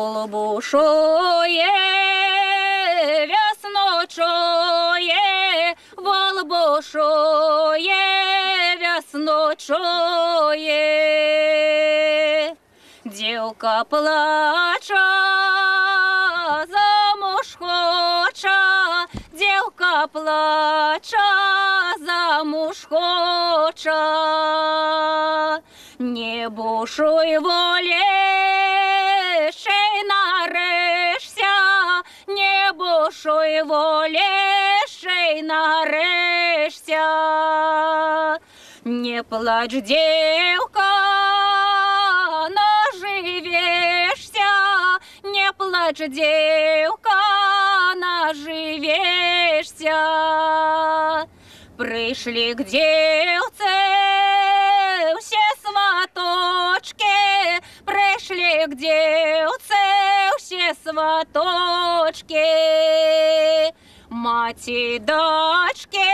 волбушує, весночує, волбушує, весночує. Дівка плача, замуж хоча, дівка плача, замуж хоча. Не бушуй волі, ще й нарешся, не бушуй волі, ще й нарешся. Не плач, дівка, наживешся, не плач, дівка, наживешся. Пришли к дівце все сваточки, пришли к дівце все сваточки. Мати дочки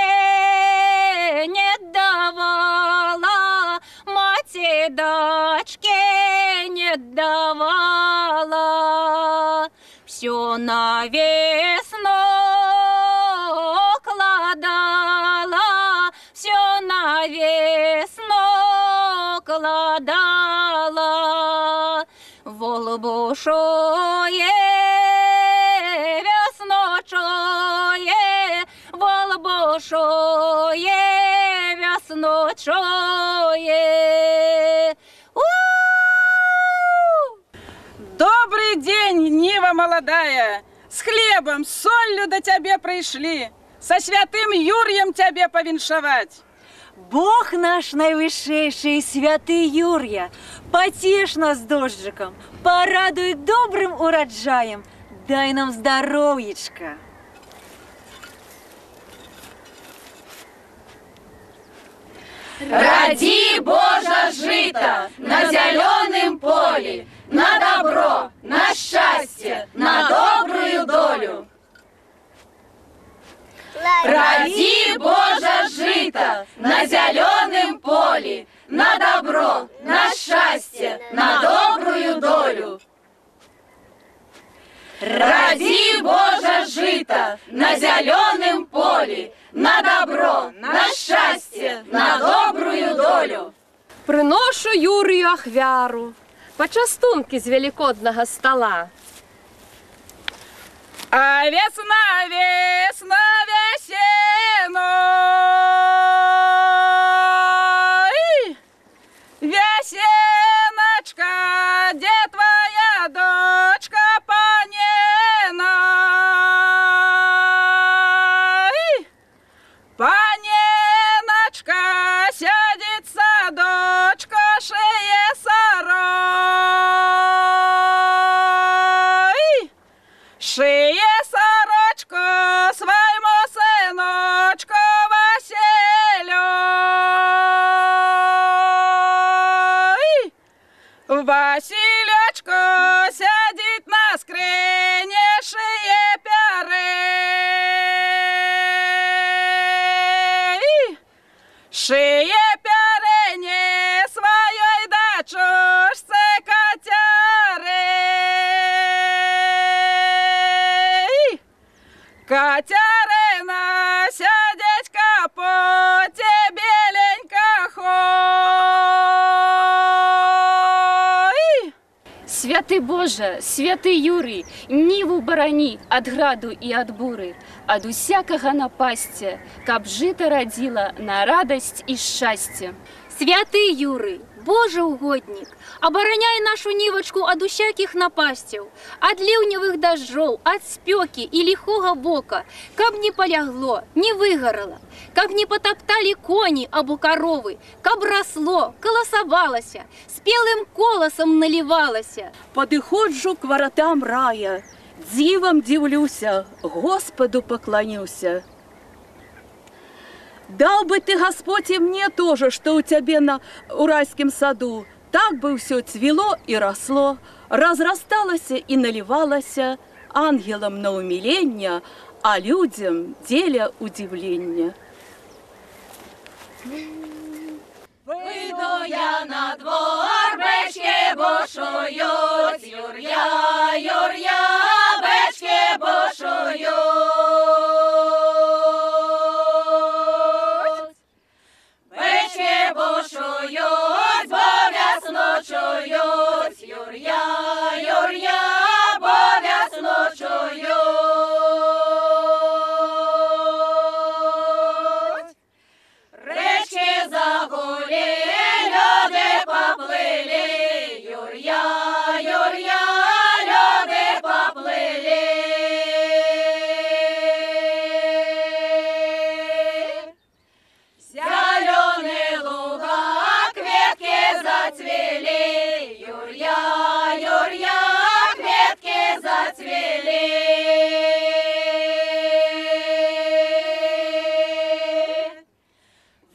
не давала, мати дочки не давала. Все на весну кладала, все на весну кладала. Волбушує, весночує, волбушує, весночує. Добрый день, Нива молодая! С хлебом, с солью до тебя пришли, со святым Юрьем тебе повиншевать. Бог наш найвышейший, святый Юрья, потешь нас дождиком, порадуй добрым урожаем, дай нам здоровьечко. Роди, Боже, жито на зеленом поле, на добро, на счастье, на добрую долю. Роди, Боже, жито на зеленом поле, на добро, на счастье, на добрую долю. Роди, Боже, жито на зеленом поле, на добро, на счастье, на добрую долю. Приношу Юрію ахвяру, почастунки з великодного стола. А весна, весна, весенной, весеночка, где твоя дочка Паненой? Паненочка, сядет садочка, шее сарой, шее сорочку своему сыночку Василю. Василечку сядет на скрине, шее пяры, шее пяры не своей дочушце Катяры. Катерина, сядеть капоте беленько хой. Святый Боже, святый Юрий, Ниву барани ад граду и ад буры, ад усякага напасця, каб жыта радзіла на радасць і шчасце. Святый Юрий, Боже угодник, обороняй нашу Нивочку ад усяких напасцяў, ад ліўневых дажджоў, ад спёкі і ліхога бока, каб не полягло, не выгарала, каб не потоптали коні або коровы, каб росло, колосовалася, спелым колосом наливалася. Подыходжу к воротам рая, дивом дивлюся, Господу поклонюся. Дал бы ты, Господь, и мне тоже, что у тебя на уральском саду. Так бы все цвело и росло, разрасталось и наливалось ангелам на умиление, а людям деля удивление. Выйду я на двор, бечки бушують, Юр'я, Юр'я, бички бушують. Бички бушують, бо весну чують, Юр'я, Юр'я, бо весну чують. Речки загулі, люди поплили, Юр'я, Юр'я, люди поплили. Зеленые луга, кветки зацвели, Юр'я, Юр'я, кветки зацвели.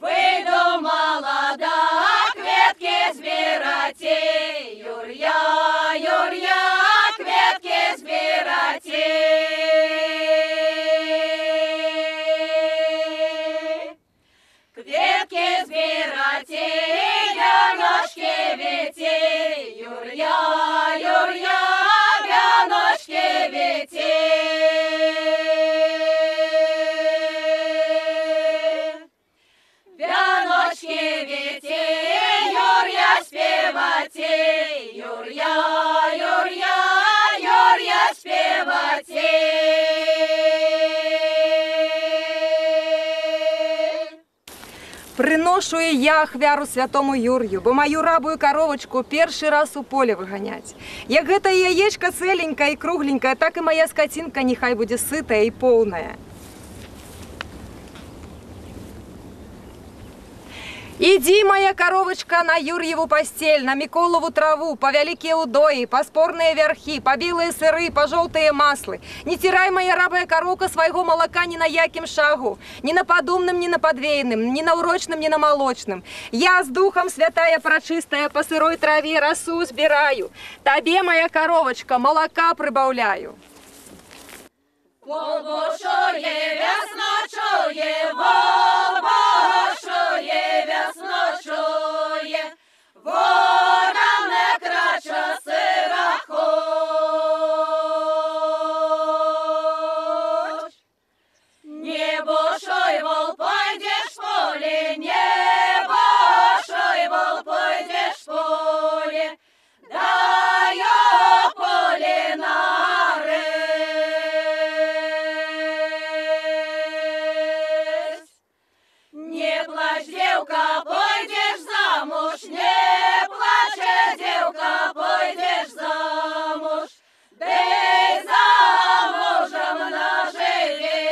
Выйду молода, кветки збирати, Юр'я, Юр'я, кветки збирати. Кветки збирати, вяночки віти, Юр'я, Юр'я, вяночки віти. Вяночки віти, Юр'я співати, Юр'я, Юр'я, Юр'я співати. Приношу і я ахвяру святому Юр'ю, бо мою рабую коровочку перший раз у поле выгонять. Як гэта яечко целенькое и кругленькое, так и моя скотинка нехай буде сытая и полная. Иди, моя коровочка, на Юрьеву постель, на Миколову траву, по великие удои, по спорные верхи, по белые сыры, по желтые маслы. Не тирай, моя рабая коровка, своего молока ни на яким шагу, ни на подумным, ни на подвеянным, ни на урочным, ни на молочным. Я с духом святая прочистая по сырой траве росу сбираю. Тебе, моя коровочка, молока прибавляю. Вол бушує, весно чує, вол бушує, весно чує, ворам не краче сира хоч. Не бушуй, вол, пойдеш в поле, не бушуй, вол, пойдеш в поле, даю поле на рысь. Не плачь, девка, пойдешь замуж, не плачь, девка, пойдешь замуж, бей замужем наживись.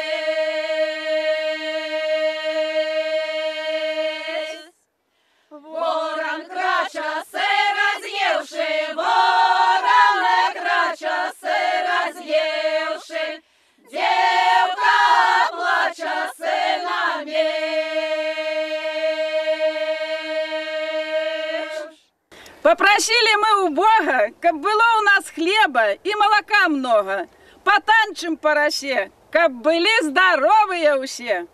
Ворон крача сира з'ївши, ворон не крача сира з'ївши, девка плаче сина між. Попросили мы у Бога, каб было у нас хлеба и молока много. Потанчим по росе, каб были здоровые все.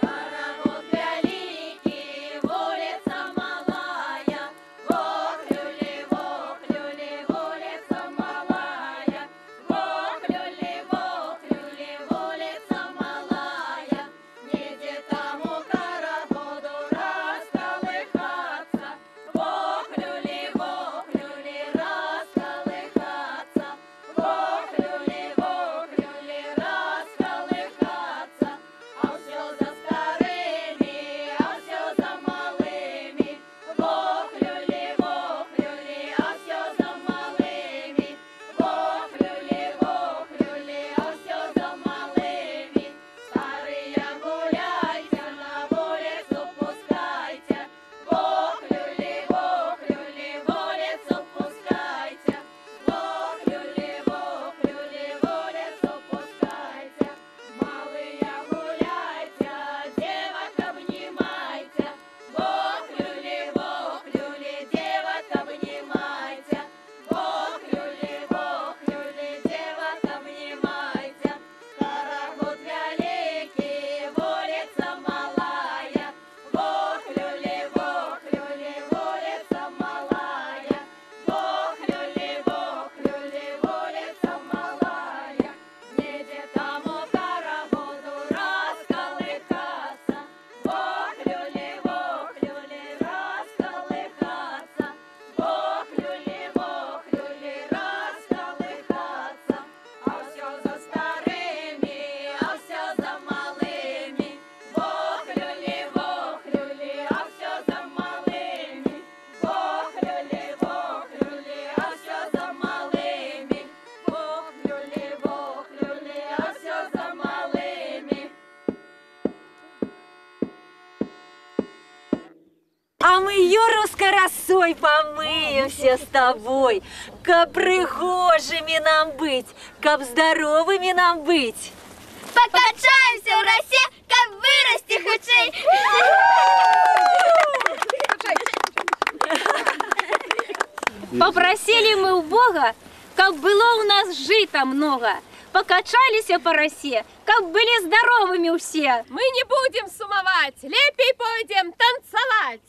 Пароход великий, улица малая, вохлюли, вохлюли, улица малая, вохлюли, вохлюли, улица малая, неде там у пароходу расколыхаться, мы Юру росой помыемся с тобой, каб пригожими нам быть, каб здоровыми нам быть. Покачаемся в росе, как вырасти худшей. Попросили мы у Бога, как было у нас жито много. Покачались по росе, как были здоровыми все. Мы не будем сумовать, лепей пойдем танцевать.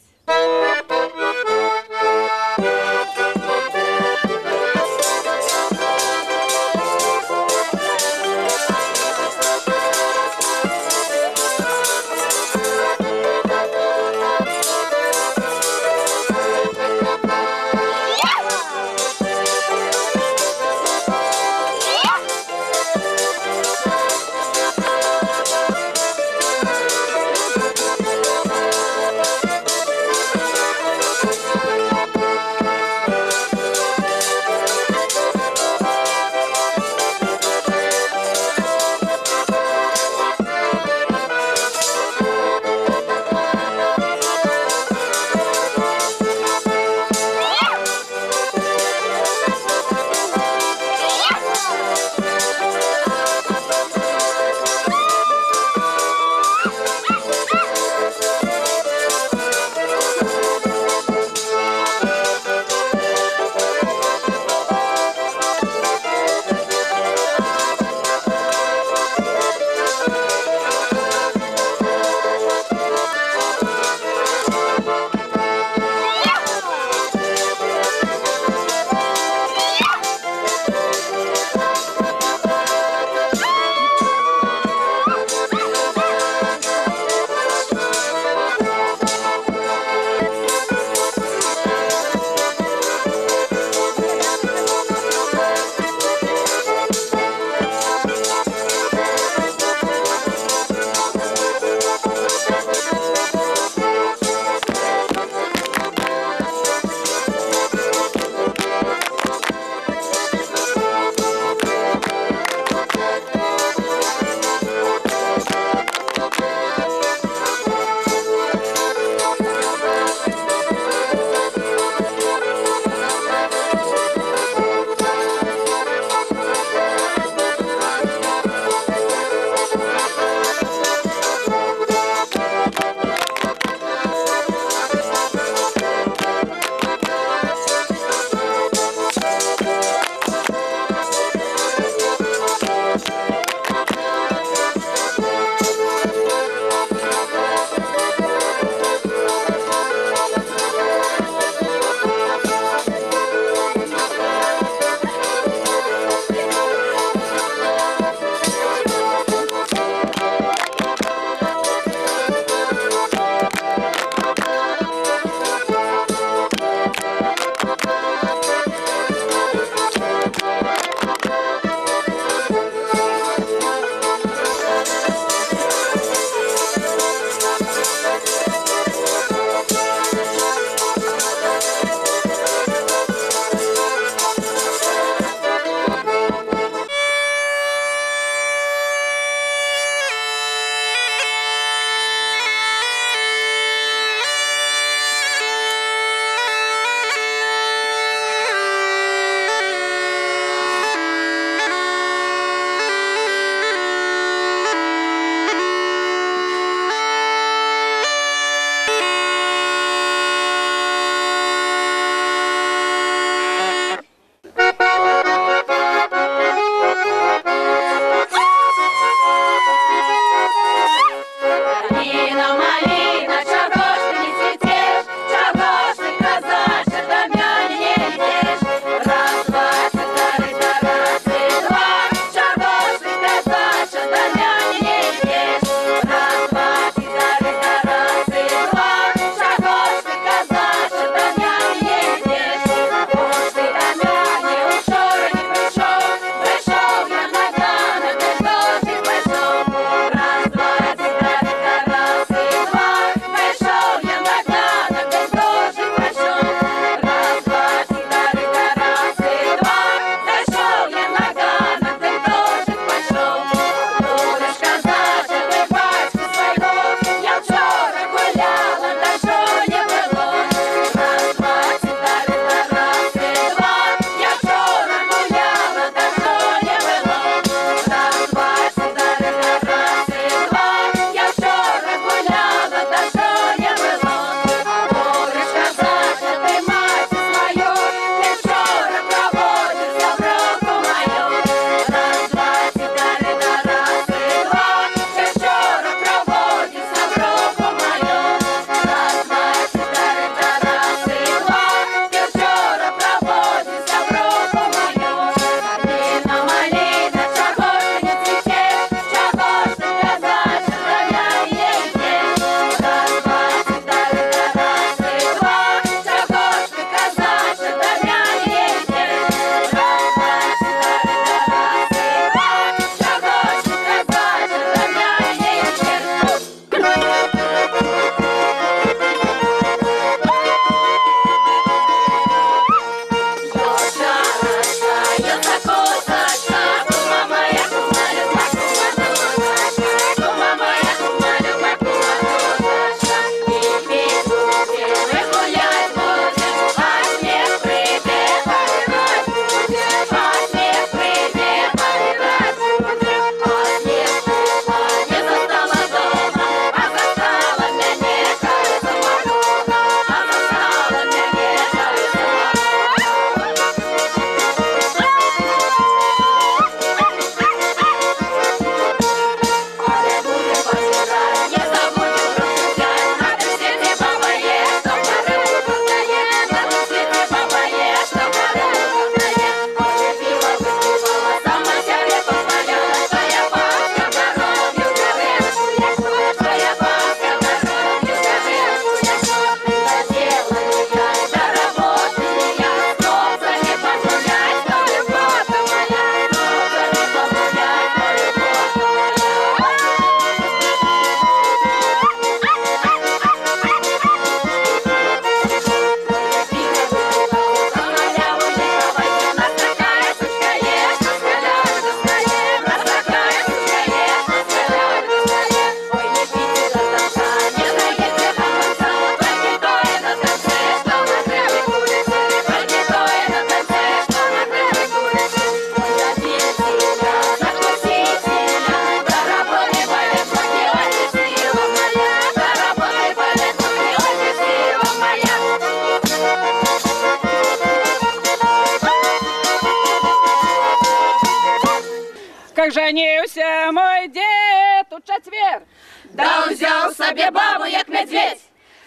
Как женился мой дед у четвер. Да взял себе бабу, як медведь.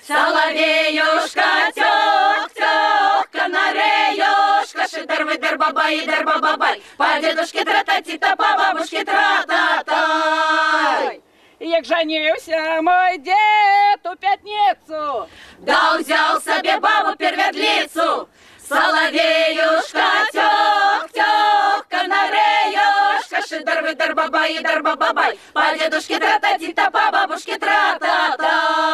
Соловеюшка, тёк, канареюшка, шидер-выдер, бабай, дер бабай. По дедушке тра-та-ти-та, по бабушке тра-та-тай. Як женился мой дед у пятницу. Да взял себе бабу перведлицу. Соловеюшка, тёк, канареюшка, шидер-выдер, бабай, дер бабай. По дедушке тра-та-ти-та, по бабушке тра-та-тай.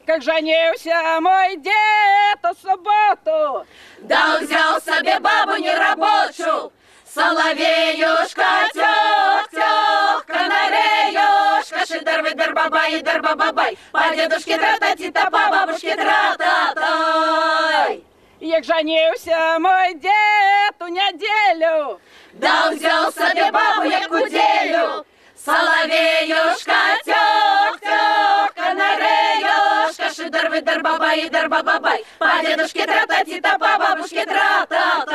Как женился мой дед у субботу. Да взял себе бабу нерабочую. Соловеюшка, тёк, канареюшка, шидер-выдер, бабай, дер бабай. По дедушке тра-та-ти-та, по бабушке тра-та-тай. Як женился мой дед у неделю. Да взял себе бабу, як куделю. Соловеюшка, тёк, канареюшка, шидер-выдер, бабай, дер бабай. По дедушке тра-та-ти-та, по бабушке тра-та-та.